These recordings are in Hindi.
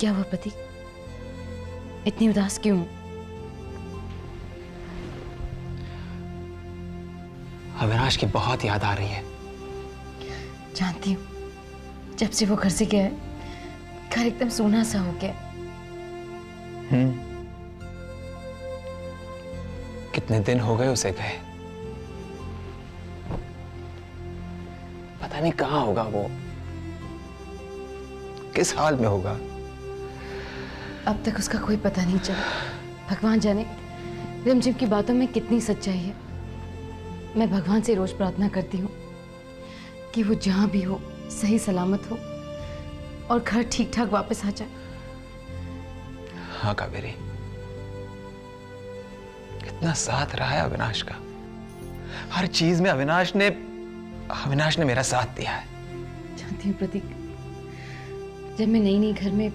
क्या हुआ प्रतीक? इतनी उदास क्यों? अविनाश की बहुत याद आ रही है। जानती हूँ, जब से वो घर से गया है घर एकदम सूना सा हो गया। कितने दिन हो गए उसे गए, पता नहीं कहाँ होगा वो, किस हाल में होगा। अब तक उसका कोई पता नहीं चला। भगवान जाने रिमझिम की बातों में कितनी सच्चाई है। मैं भगवान से रोज प्रार्थना करती हूँ कि वो जहां भी हो सही सलामत हो और घर ठीक ठाक वापस आ जाए। हाँ कावेरी, कितना साथ रहा है अविनाश का। हर चीज में अविनाश ने मेरा साथ दिया है। जानती हूँ प्रतीक, जब मैं नई नई घर में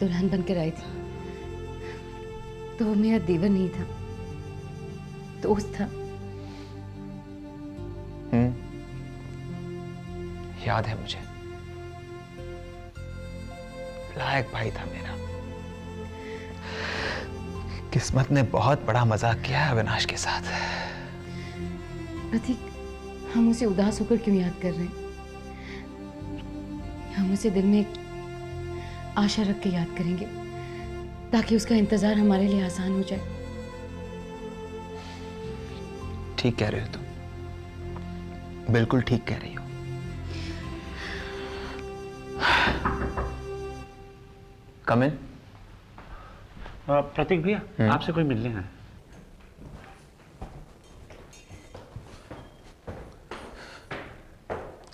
दुल्हन बनकर आई थी तो वो मेरा देवर नहीं था, दोस्त था। याद है मुझे, लायक भाई था मेरा। किस्मत ने बहुत बड़ा मजाक किया है अविनाश के साथ। प्रतीक, हम उसे उदास होकर क्यों याद कर रहे हैं? हम उसे दिल में एक आशा रख के याद करेंगे ताकि उसका इंतजार हमारे लिए आसान हो जाए। ठीक कह रहे हो तुम, बिल्कुल ठीक कह रही हो। कम इन। प्रतीक भैया, आपसे कोई मिलने आया।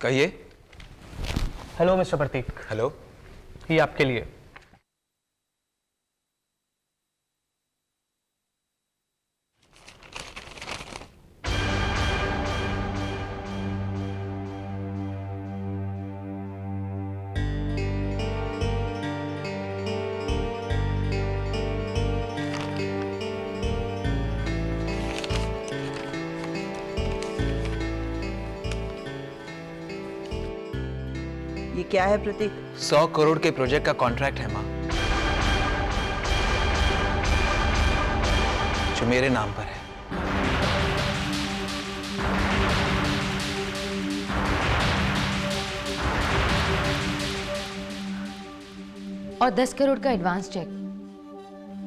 कहिए। हेलो मिस्टर प्रतीक, हेलो। ये आपके लिए। ये क्या है प्रतीक? 100 करोड़ के प्रोजेक्ट का कॉन्ट्रैक्ट है माँ, जो मेरे नाम पर है। और 10 करोड़ का एडवांस चेक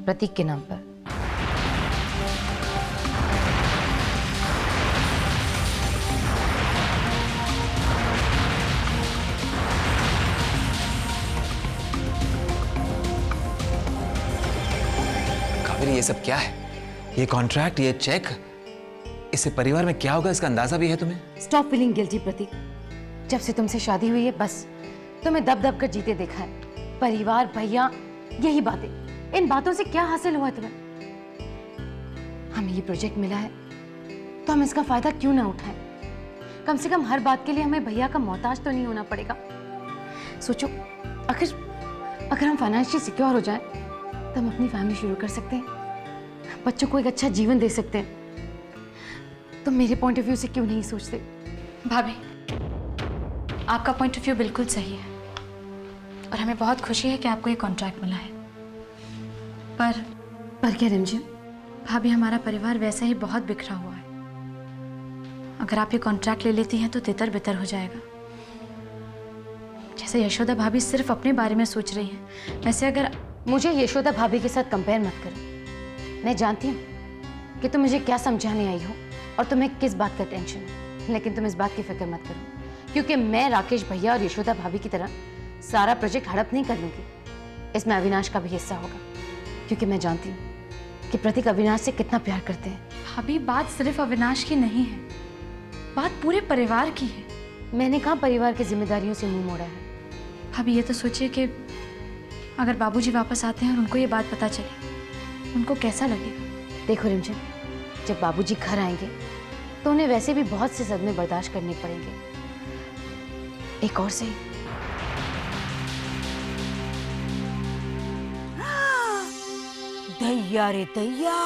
प्रतीक के नाम पर। कावेरी, ये सब क्या है? ये कॉन्ट्रैक्ट, ये चेक, इससे परिवार में क्या होगा इसका अंदाजा भी है तुम्हें? स्टॉप फीलिंग गिल्टी प्रतीक। जब से तुमसे शादी हुई है बस तुम्हें दब दब कर जीते देखा है। परिवार, भैया, यही बातें। इन बातों से क्या हासिल हुआ तुम्हें? हमें ये प्रोजेक्ट मिला है तो हम इसका फायदा क्यों ना उठाएं? कम से कम हर बात के लिए हमें भैया का मोहताज तो नहीं होना पड़ेगा। सोचो, अगर हम फाइनेंशियली सिक्योर हो जाएं तो हम अपनी फैमिली शुरू कर सकते हैं, बच्चों को एक अच्छा जीवन दे सकते हैं। तो मेरे पॉइंट ऑफ व्यू से क्यों नहीं सोचते? भाभी, आपका पॉइंट ऑफ व्यू बिल्कुल सही है और हमें बहुत खुशी है कि आपको ये कॉन्ट्रैक्ट मिला है। पर क्या रिमझिम? भाभी, हमारा परिवार वैसे ही बहुत बिखरा हुआ है। अगर आप ये कॉन्ट्रैक्ट ले लेती हैं तो तितर बितर हो जाएगा। जैसे यशोदा भाभी सिर्फ अपने बारे में सोच रही हैं, वैसे अगर मुझे यशोदा भाभी के साथ कंपेयर मत करो। मैं जानती हूँ कि तुम मुझे क्या समझाने आई हो और तुम्हें किस बात का टेंशन है, लेकिन तुम इस बात की फिक्र मत करो क्योंकि मैं राकेश भैया और यशोदा भाभी की तरह सारा प्रोजेक्ट हड़प नहीं कर लूंगी। इसमें अविनाश का भी हिस्सा होगा क्योंकि मैं जानती हूँ कि प्रतीक अविनाश से कितना प्यार करते हैं। भाभी, बात सिर्फ अविनाश की नहीं है, बात पूरे परिवार की है। मैंने कहाँ परिवार की जिम्मेदारियों से मुंह मोड़ा है? भाभी, ये तो सोचिए कि अगर बाबूजी वापस आते हैं और उनको ये बात पता चले, उनको कैसा लगेगा? देखो रिमझिम, जब बाबूजी घर आएंगे तो उन्हें वैसे भी बहुत से सदमे बर्दाश्त करने पड़ेंगे। एक और सही, दैया रे दैया,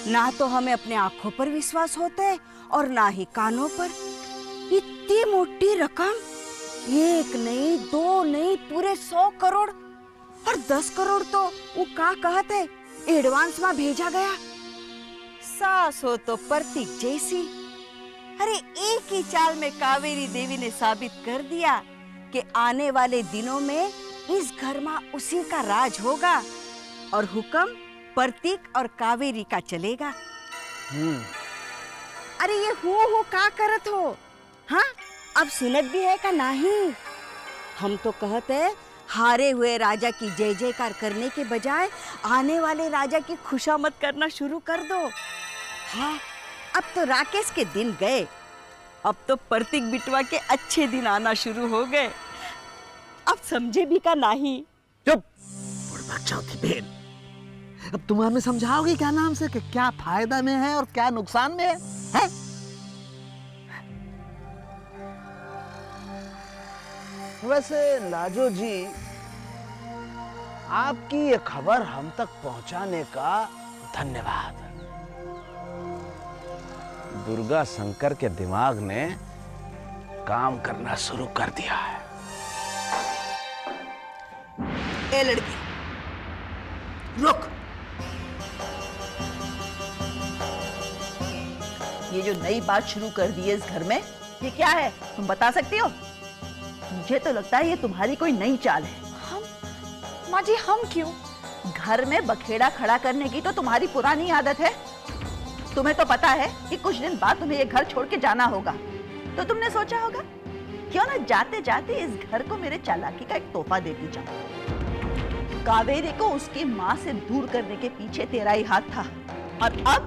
ना तो हमें अपने आंखों पर विश्वास होता है और ना ही कानों पर। इतनी मोटी रकम, एक नहीं, दो नहीं, पूरे 100 करोड़ और 10 करोड़ तो वो का कहत है एडवांस में भेजा गया। सास हो तो प्रतीक जैसी। अरे एक ही चाल में कावेरी देवी ने साबित कर दिया कि आने वाले दिनों में इस घर में उसी का राज होगा और हुक्म प्रतीक और कावेरी का चलेगा। अरे ये हो का करत हो? हाँ, अब सुनत भी है का नहीं? हम तो कहते हैं हारे हुए राजा की जय जयकार करने के बजाय आने वाले राजा की खुशामद करना शुरू कर दो। हाँ, अब तो राकेश के दिन गए, अब तो प्रतीक बिटवा के अच्छे दिन आना शुरू हो गए। अब समझे भी का नहीं? चुप बच्चा थी बहन। अब तुम हमें समझाओगे क्या नाम से कि क्या फायदा में है और क्या नुकसान में है? हैं? वैसे लाजो जी, आपकी ये खबर हम तक पहुंचाने का धन्यवाद। दुर्गा शंकर के दिमाग ने काम करना शुरू कर दिया है। ए लड़की, रुक। ये जो नई बात शुरू कर दी है इस घर में, ये क्या है? तुम बता सकती हो? मुझे तो लगता है ये तुम्हारी कोई नई चाल है। माँ जी, हम क्यों? घर में बखेड़ा खड़ा करने की तो तुम्हारी पुरानी आदत है। तुम्हें तो पता है कि कुछ दिन बाद तुम्हें ये घर छोड़ के जाना होगा, तो तुमने सोचा होगा क्यों ना जाते जाते इस घर को मेरे चालाकी का एक तोहफा देती जाऊं। कावेरी को उसकी माँ से दूर करने के पीछे तेरा ही हाथ था, और अब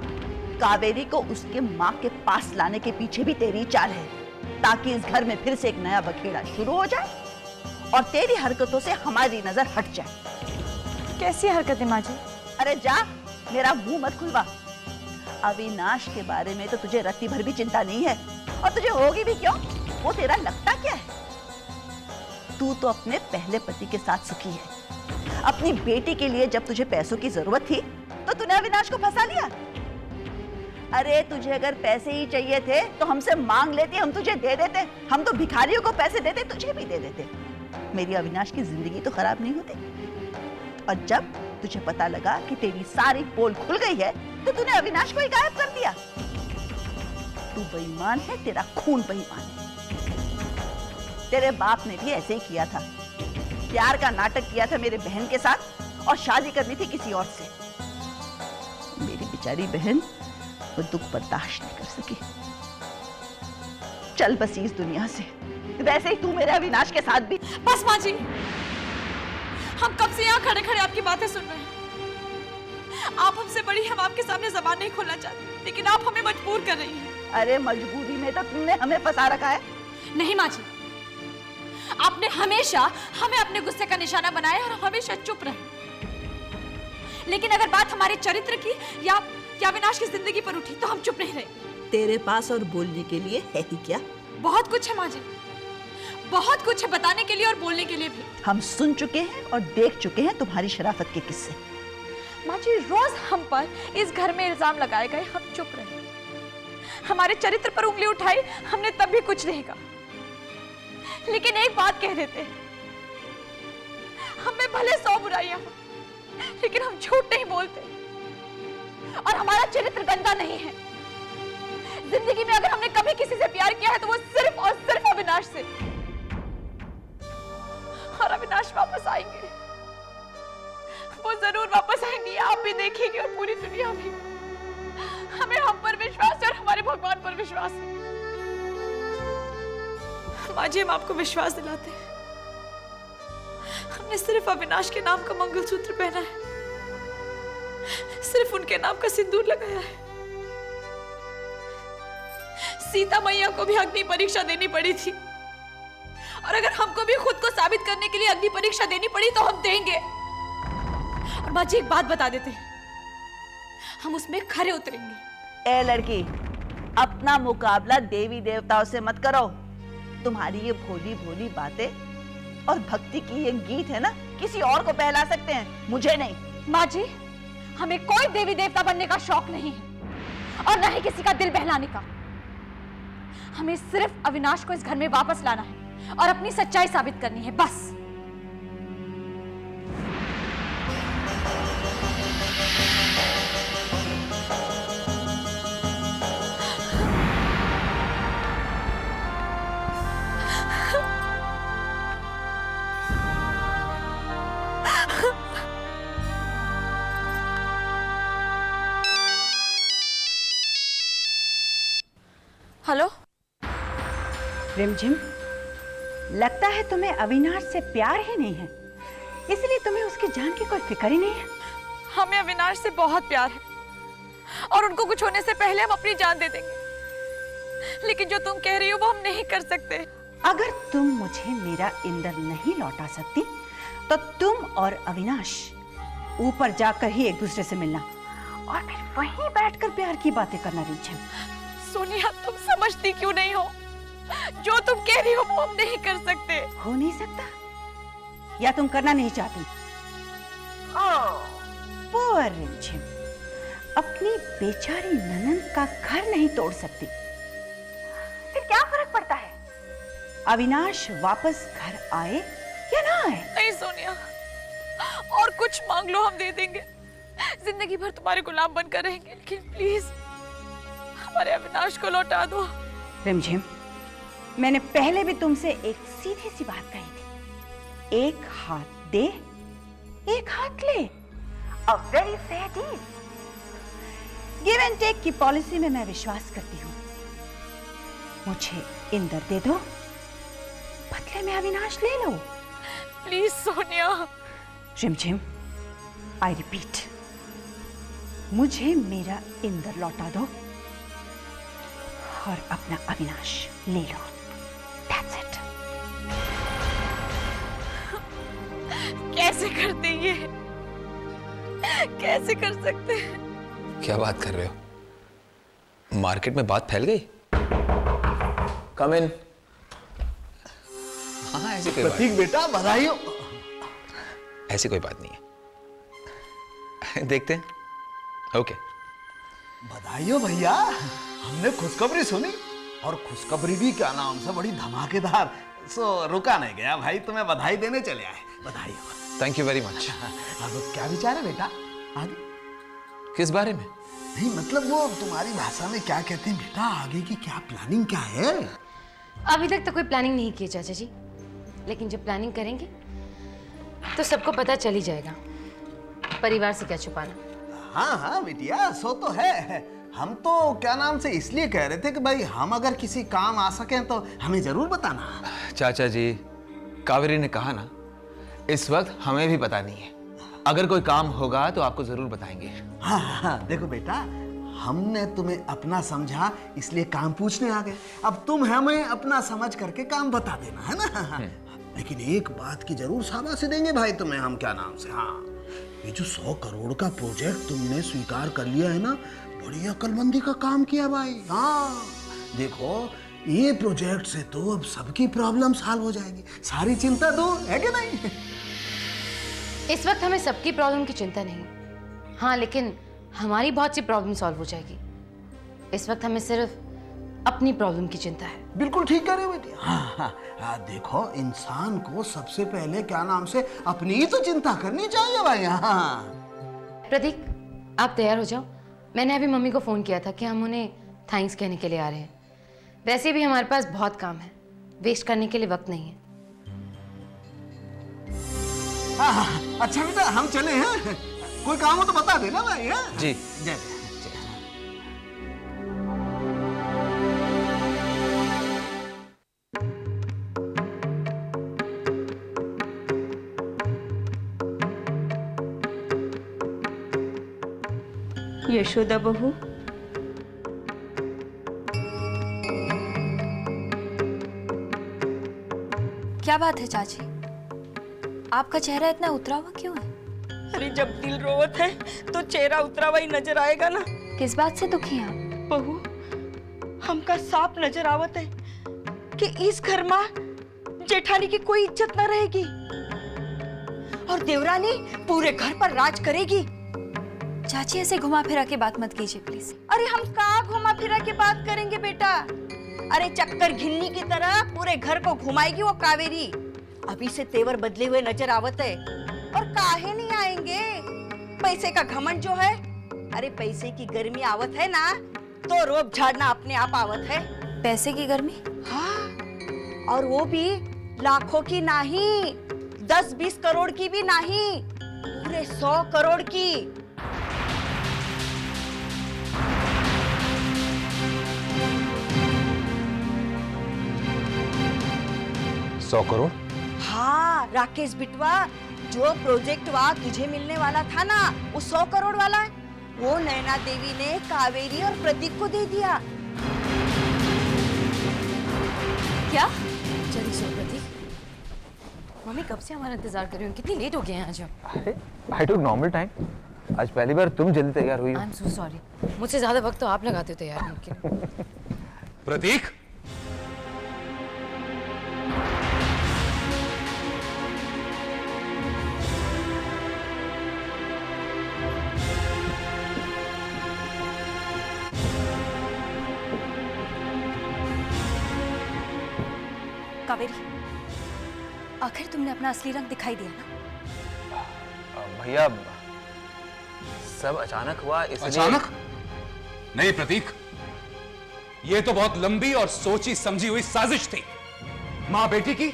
कावेरी को उसके माँ के पास लाने के पीछे भी तेरी चाल है, ताकि इस घर में फिर से एक नया बखेड़ा शुरू हो जाए और तेरी हरकतों से हमारी नजर हट जाए। कैसी हरकतें माँ जी? अरे जा, मेरा मुंह मत खुलवा। अविनाश के बारे में तो तुझे रत्ती भर भी चिंता नहीं है, और तुझे होगी भी क्यों? वो तेरा लगता क्या है? तू तो अपने पहले पति के साथ सुखी है। अपनी बेटी के लिए जब तुझे पैसों की जरूरत थी तो तूने अविनाश को फंसा लिया। अरे तुझे अगर पैसे ही चाहिए थे तो हमसे मांग लेते, हम तुझे दे देते। हम तो भिखारियों को पैसे देते, तुझे भी दे देते। मेरी अविनाश की जिंदगी तो खराब नहीं होती। और जब तुझे पता लगा कि तेरी सारी पोल खुल गई है तो तूने अविनाश को ही गायब कर दिया। तू बेईमान है, तेरा खून बेईमान है। तेरे बाप ने भी ऐसे ही किया था, प्यार का नाटक किया था मेरे बहन के साथ और शादी करनी थी किसी और से। मेरी बेचारी बहन वो दुख बर्दाश्त नहीं कर सकी। चल बस इस दुनिया से। वैसे ही तू मेरे अविनाश के साथ भी। बस माँ जी, हम कब से यहाँ खड़े खड़े आपकी बातें सुन रहे हैं। आप हमसे बड़ी, हम आपके सामने जबान नहीं खोलना चाहते, लेकिन आप हमें मजबूर कर रही हैं। अरे मजबूरी में तो तुमने हमें फंसा रखा है। नहीं माँ जी, आपने हमेशा हमें अपने गुस्से का निशाना बनाया और हमेशा चुप रहे। लेकिन अगर बात हमारे चरित्र की या अविनाश की जिंदगी पर उठी तो हम चुप नहीं रहे। तेरे पास और बोलने के लिए है ही क्या? बहुत कुछ है माँ जी, बहुत कुछ है बताने के लिए और बोलने के लिए भी। हम सुन चुके हैं और देख चुके हैं तुम्हारी शराफत के किस्से। माँ जी, रोज हम पर इस घर में इल्जाम लगाए गए, हम चुप रहे। हमारे चरित्र पर उंगली उठाई, हमने तब भी कुछ नहीं कहा। लेकिन एक बात कह देते, हमें भले 100 बुराइयां हो, लेकिन हम झूठ नहीं बोलते और हमारा चरित्र गंदा नहीं है। जिंदगी में अगर हमने कभी किसी से प्यार किया है तो वो सिर्फ और सिर्फ अविनाश से। और अविनाश वापस आएंगे, वो जरूर वापस आएंगे, आप भी देखेंगे और पूरी दुनिया भी। हमें हम पर विश्वास है और हमारे भगवान पर विश्वास है। माँ जी, हम आपको विश्वास दिलाते हैं, हमने सिर्फ अविनाश के नाम का मंगलसूत्र पहना है, सिर्फ उनके नाम का सिंदूर लगाया है। सीता मैया को भी अग्नि परीक्षा देनी पड़ी थी, और अगर हमको भी खुद को साबित करने के लिए अग्नि परीक्षा देनी पड़ी तो हम देंगे। और माँ जी, एक बात बता देते हैं, हम उसमें खरे उतरेंगे। ए लड़की, अपना मुकाबला देवी देवताओं से मत करो। तुम्हारी ये भोली भोली बातें और भक्ति की ये गीत है ना, किसी और को बहला सकते हैं, मुझे नहीं। माँ जी, हमें कोई देवी देवता बनने का शौक नहीं है और न ही किसी का दिल बहलाने का। हमें सिर्फ अविनाश को इस घर में वापस लाना है और अपनी सच्चाई साबित करनी है, बस। हेलो। रिमझिम, लगता है तुम्हें अविनाश से प्यार ही नहीं है, इसलिए तुम्हें उसकी जान की कोई फिक्र ही नहीं है। हमें अविनाश से बहुत प्यार है और उनको कुछ होने से पहले हम अपनी जान दे देंगे, लेकिन जो तुम कह रही हो वो हम नहीं कर सकते। अगर तुम मुझे मेरा इंदर नहीं लौटा सकती तो तुम और अविनाश ऊपर जाकर ही एक दूसरे से मिलना और फिर वहीं बैठकर प्यार की बातें करना। रिमझिम, सोनिया, तुम समझती क्यों नहीं हो? जो तुम कह रही हो वो हम नहीं कर सकते। हो नहीं सकता या तुम करना नहीं चाहती? पुअर रिमझिम, अपनी बेचारी ननंद का घर नहीं तोड़ सकती, फिर क्या फर्क पड़ता है अविनाश वापस घर आए या ना आए? नहीं सोनिया, और कुछ मांग लो हम दे देंगे। जिंदगी भर तुम्हारे गुलाम बनकर रहेंगे, लेकिन प्लीज हमारे अविनाश को लौटा दो। रिमझिम, मैंने पहले भी तुमसे एक सीधी सी बात कही थी, एक हाथ दे एक हाथ ले। A very fair deal. Give and take की पॉलिसी में मैं विश्वास करती हूँ। मुझे इंदर दे दो, बदले में अविनाश ले लो। प्लीज सोनिया। रिमझिम, आई रिपीट, मुझे मेरा इंदर लौटा दो और अपना अविनाश ले लो। That's it. कैसे करते ये? कैसे कर सकते हैं? क्या बात कर रहे हो? मार्केट में बात फैल गई। कम इन। हाँ, ऐसी कोई बात, प्रतीक बेटा, बधाई हो। ऐसी कोई बात नहीं है। देखते हैं। ओके। बधाई हो भैया, हमने खुशखबरी सुनी और खुशखबरी भी क्या नाम से बड़ी धमाकेदार। सो रुका नहीं गया भाई, तुम्हें बधाई देने चले आए। बधाई हो। Thank you very much. अब क्या विचार है बेटा आगे? किस बारे में? नहीं मतलब वो तुम्हारी भाषा में क्या कहते हैं बेटा, आगे की क्या प्लानिंग क्या है? अभी तक तो कोई प्लानिंग नहीं की चाचा जी, लेकिन जब प्लानिंग करेंगे तो सबको पता चल ही जाएगा। परिवार से क्या छुपाना। हाँ हाँ बिटिया, सो तो है। हम तो क्या नाम से इसलिए कह रहे थे कि भाई हम अगर किसी काम आ सकें तो हमें जरूर बताना। चाचा जी, कावेरी ने कहा ना, इस वक्त हमें भी पता नहीं है। अगर कोई काम होगा तो आपको जरूर बताएंगे। हाँ हाँ, देखो बेटा, हमने तुम्हें अपना समझा इसलिए काम पूछने आ गए। अब तुम हमें अपना समझ करके काम बता देना, है ना? लेकिन एक बात की जरूर शाबाशी देंगे भाई तुम्हें हम, क्या नाम से, हाँ, ये जो 100 करोड़ का प्रोजेक्ट तुमने स्वीकार कर लिया है ना, बड़ी अक्लमंदी का काम किया भाई। हाँ देखो, ये प्रोजेक्ट से तो अब सबकी प्रॉब्लम सॉल्व हो जाएगी, सारी चिंता दूर, है कि नहीं? इस वक्त हमें सबकी प्रॉब्लम की चिंता नहीं, हाँ, लेकिन हमारी बहुत सी प्रॉब्लम सॉल्व हो जाएगी। इस वक्त हमें सिर्फ अपनी प्रॉब्लम की चिंता है। बिल्कुल ठीक कह रहे हो बेटी। हाँ हाँ हाँ, देखो इंसान को सबसे पहले क्या नाम से अपनी ही तो चिंता करनी चाहिए भाई। हाँ प्रतीक, आप तैयार हो जाओ। मैंने अभी मम्मी को फोन किया था कि हम उन्हें थैंक्स कहने के लिए आ रहे हैं। वैसे भी हमारे पास बहुत काम है, वेस्ट करने के लिए वक्त नहीं है। हाँ हाँ, अच्छा बेटा हम चले हैं, कोई काम हो तो बता देना भाई। है जी। जय यशोदा बहू, क्या बात है चाची? आपका चेहरा इतना उतरा हुआ क्यों है? अरे जब दिल रोवत है तो चेहरा उतरा हुआ ही नजर आएगा ना। किस बात से दुखी हैं आप? बहू, हमका साफ नजर आवत है कि इस घर में जेठानी की कोई इज्जत न रहेगी और देवरानी पूरे घर पर राज करेगी। चाची, ऐसे घुमा फिरा के बात मत कीजिए प्लीज। अरे हम कहाँ घुमा फिरा के बात करेंगे बेटा? अरे चक्कर घिन्नी की तरह पूरे घर को घुमाएगी वो कावेरी। अभी से तेवर बदले हुए नजर आवत है, और काहे नहीं आएंगे? पैसे का घमंड जो है, अरे पैसे की गर्मी आवत है ना तो रोब झाड़ना अपने आप आवत है। पैसे की गर्मी? हाँ, और वो भी लाखों की नहीं, 10-20 करोड़ की भी नहीं, पूरे 100 करोड़ की। 100 करोड़? हाँ राकेश बिटवा, जो प्रोजेक्ट वहाँ तुझे मिलने वाला था ना, वो 100 करोड़ वाला है, वो नैना देवी ने कावेरी और प्रतीक को दे दिया। क्या? जल्दी सो प्रतीक। मम्मी कब से हमारा इंतजार कर रही हो, कितनी लेट हो गए हैं आज हम। अरे आई टुक नॉर्मल टाइम। आज पहली बार तुम जल्दी तैयार हुई हो। आई एम सो सॉरी, मुझसे ज्यादा वक्त तो आप लगाते हो तैयार होने के लिए। प्रतीक, कावेरी, आखिर तुमने अपना असली रंग दिखाई दिया ना? भैया सब अचानक हुआ, इसलिए। अचानक? नहीं प्रतीक, ये तो बहुत लंबी और सोची समझी हुई साजिश थी। मां बेटी की,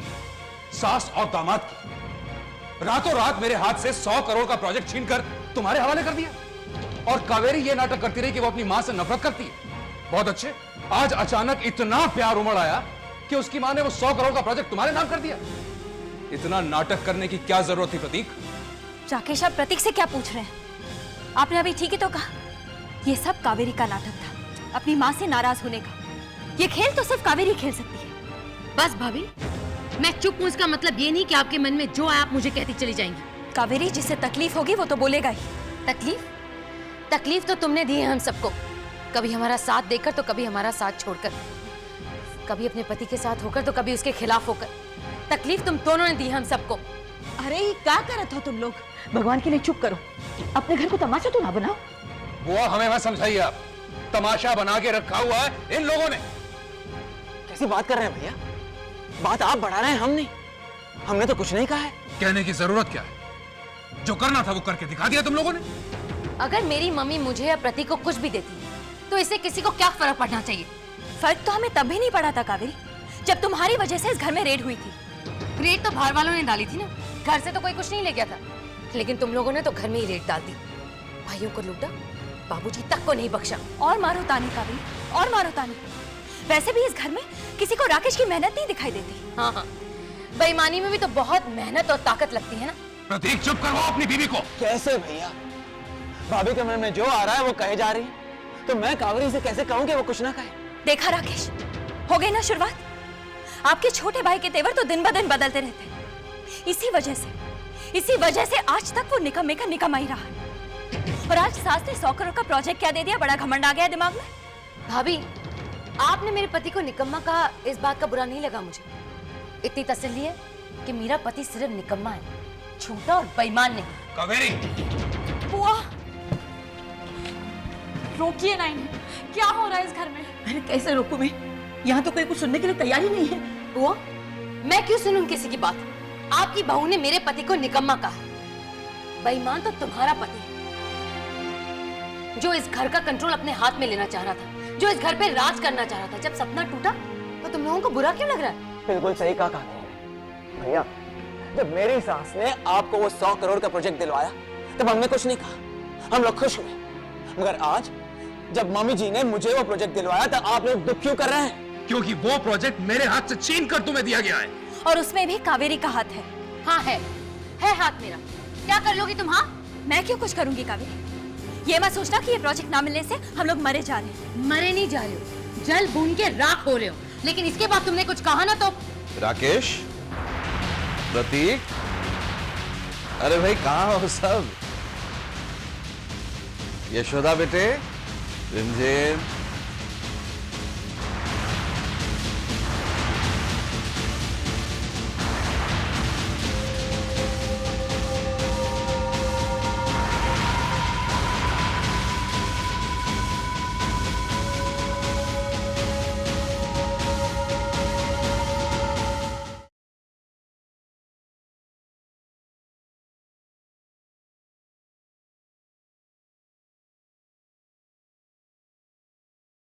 सास और दामाद की। रातों रात मेरे हाथ से 100 करोड़ का प्रोजेक्ट छीनकर तुम्हारे हवाले कर दिया। और कावेरी ये नाटक करती रही कि वो अपनी मां से नफरत करती है। बहुत अच्छे, आज अचानक इतना प्यार उमड़ आया कि उसकी मां ने वो 100 करोड़ का प्रोजेक्ट तुम्हारे नाम कर दिया। इतना नाटक करने की क्या जरूरत थी प्रतीक? राकेश, आप प्रतीक से क्या पूछ रहे हैं? आपने अभी ठीक ही तो कहा, ये सब कावेरी का नाटक था, अपनी माँ से नाराज होने का। ये खेल तो सिर्फ कावेरी खेल सकती है। बस भाभी, मैं चुप हूँ इसका मतलब ये नहीं कि आपके मन में जो आया आप मुझे कहती चली जाएंगी। कावेरी, जिससे तकलीफ होगी वो तो बोलेगा ही। तकलीफ? तकलीफ तो तुमने दी है हम सबको, कभी हमारा साथ देकर तो कभी हमारा साथ छोड़कर, कभी अपने पति के साथ होकर तो कभी उसके खिलाफ होकर। तकलीफ तुम दोनों ने दी है हम सबको। अरे ये क्या करत हो तुम लोग? भगवान के लिए चुप करो, अपने घर को तमाशा तो ना बनाओ। बुआ, हमें मत समझाइए आप। तमाशा बना के रखा हुआ है इन लोगों ने। कैसी बात कर रहे हैं भैया? बात आप बढ़ा रहे हैं, हम नहीं। हमने तो कुछ नहीं कहा है। कहने की जरूरत क्या है? जो करना था वो करके दिखा दिया तुम लोगों ने। अगर मेरी मम्मी मुझे या प्रतीक को कुछ भी देती तो इससे किसी को क्या फर्क पड़ना चाहिए? फर्क तो हमें तब भी नहीं पड़ा था कावेरी, जब तुम्हारी वजह से इस घर में रेड हुई थी। रेड तो बाहर वालों ने डाली थी ना, घर से तो कोई कुछ नहीं ले गया था, लेकिन तुम लोगों ने तो घर में ही रेड डाल दी। भाइयों को लूटा, बाबूजी तक को नहीं बख्शा। और मारो तानी कावेरी, और मारो तानी। वैसे भी इस घर में किसी को राकेश की मेहनत नहीं दिखाई देती। हाँ हाँ, बेईमानी में भी तो बहुत मेहनत और ताकत लगती है ना। प्रतीक, चुप करवाओ अपनी बीवी को। कैसे भैया? भाभी के मन में जो आ रहा है वो कहे जा रही है, तो मैं कावेरी से कैसे कहूं कि वो कुछ ना कहे? देखा राकेश, हो गई ना शुरुआत। आपके छोटे भाई के तेवर तो दिन ब दिन बदलते रहते हैं। इसी वजह से आज तक वो निकम्मे का निकम्मा ही रहा है। और आज सास ने 100 करोड़ का प्रोजेक्ट क्या दे दिया, बड़ा घमंड आ गया दिमाग में। भाभी, आपने मेरे पति को निकम्मा कहा, इस बात का बुरा नहीं लगा मुझे। इतनी तसल्ली है कि मेरा पति सिर्फ निकम्मा है, झूठा और बेईमान नहीं। कावेरी, बुआ, रोकिए ना इन्हें। क्या हो रहा है इस घर में? अरे कैसे रोकूं मैं? यहाँ तो कोई कुछ सुनने के लिए तैयार ही नहीं है। बुआ, मैं क्यों सुनूं किसी की बात? आपकी बहू ने मेरे पति को निकम्मा कहा। बेईमान तो तुम्हारा पति है, जो इस घर का कंट्रोल अपने हाथ में लेना चाह रहा था, जो इस घर पे राज करना चाह रहा था। जब सपना टूटा तो तुम लोगों को बुरा क्यों लग रहा है? बिल्कुल सही कहा कावेरी। भैया, जब मेरी सास ने आपको वो 100 करोड़ का प्रोजेक्ट दिलवाया तब हमने कुछ नहीं कहा, हम लोग खुश हुए। मगर आज जब मम्मी जी ने मुझे वो प्रोजेक्ट दिलवाया तो आप लोग दुख क्यों कर रहे हैं? क्योंकि वो प्रोजेक्ट मेरे हाथ से छीन कर तुम्हें दिया गया है। और उसमें भी कावेरी का हाथ है। हाँ है हाथ मेरा। क्या कर लोगी तुम? हाँ, मैं क्यों कुछ करूंगी कावेरी? ये मत सोचना कि ये प्रोजेक्ट ना मिलने से हम लोग मरे जा रहे हैं। मरे नहीं जा रहे हो, जल भून के राख हो रहे हो। लेकिन इसके बाद तुमने कुछ कहा ना तो। राकेश, प्रतीक, अरे भाई कहाँ हो सब? यशोदा बेटे, रिमझिम,